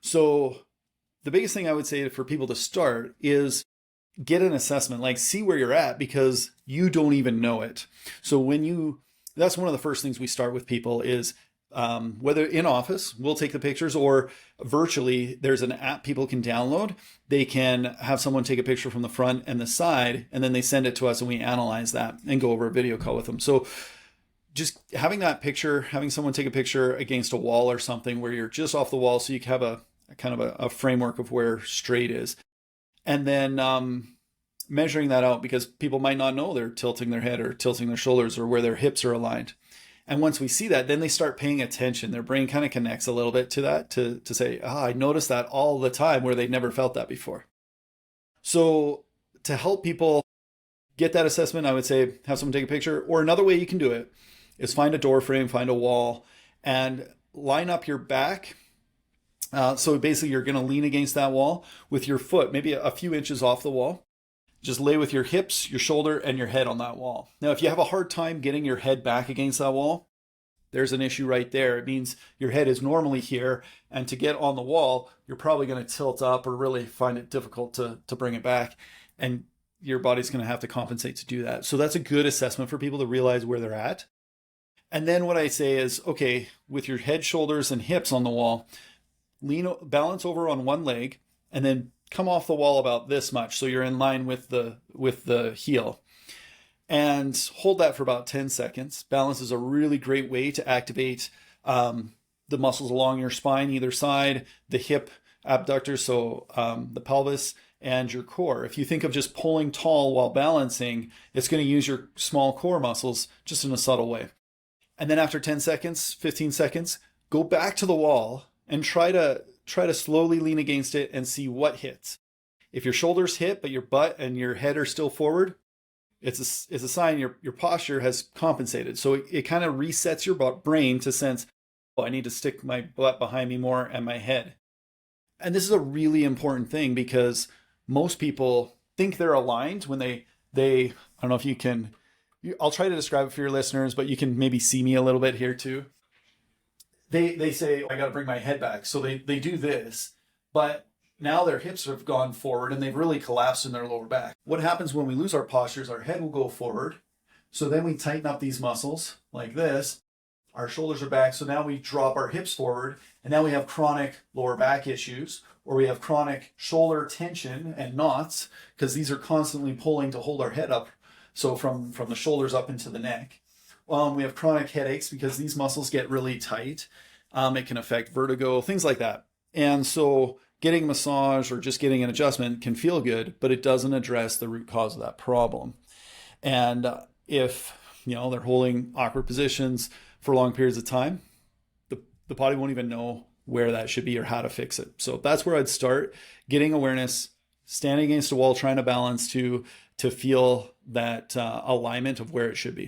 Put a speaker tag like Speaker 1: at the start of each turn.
Speaker 1: So the biggest thing I would say for people to start is get an assessment, like see where you're at because you don't even know it. So that's one of the first things we start with people is whether in office, we'll take the pictures or virtually, there's an app people can download. They can have someone take a picture from the front and the side, and then they send it to us and we analyze that and go over a video call with them. So just having that picture, having someone take a picture against a wall or something where you're just off the wall so you can have a kind of a framework of where straight is. And then measuring that out because people might not know they're tilting their head or tilting their shoulders or where their hips are aligned. And once we see that, then they start paying attention. Their brain kind of connects a little bit to that to say, I noticed that all the time where they never felt that before. So to help people get that assessment, I would say have someone take a picture. Or another way you can do it is find a door frame, find a wall, and line up your back. So basically you're going to lean against that wall with your foot, maybe a few inches off the wall. Just lay with your hips, your shoulder, and your head on that wall. Now, if you have a hard time getting your head back against that wall, there's an issue right there. It means your head is normally here, and to get on the wall, you're probably going to tilt up or really find it difficult to bring it back, and your body's going to have to compensate to do that. So that's a good assessment for people to realize where they're at. And then what I say is, okay, with your head, shoulders, and hips on the wall, balance over on one leg, and then come off the wall about this much so you're in line with the heel, and hold that for about 10 seconds. Balance is a really great way to activate the muscles along your spine, either side, the hip abductors, so the pelvis and your core. If you think of just pulling tall while balancing, it's going to use your small core muscles just in a subtle way. And then after 10 seconds, 15 seconds, go back to the wall and try to slowly lean against it and see what hits. If your shoulders hit, but your butt and your head are still forward, it's a sign your posture has compensated. So it kind of resets your brain to sense, oh, I need to stick my butt behind me more and my head. And this is a really important thing because most people think they're aligned when they I don't know if you can, I'll try to describe it for your listeners, but you can maybe see me a little bit here too. They say, I got to bring my head back. So they do this, but now their hips have gone forward and they've really collapsed in their lower back. What happens when we lose our postures, our head will go forward. So then we tighten up these muscles like this. Our shoulders are back. So now we drop our hips forward and now we have chronic lower back issues, or we have chronic shoulder tension and knots because these are constantly pulling to hold our head up. So from the shoulders up into the neck. We have chronic headaches because these muscles get really tight. It can affect vertigo, things like that. And so getting a massage or just getting an adjustment can feel good, but it doesn't address the root cause of that problem. And if they're holding awkward positions for long periods of time, the body won't even know where that should be or how to fix it. So that's where I'd start, getting awareness, standing against a wall, trying to balance to feel that alignment of where it should be.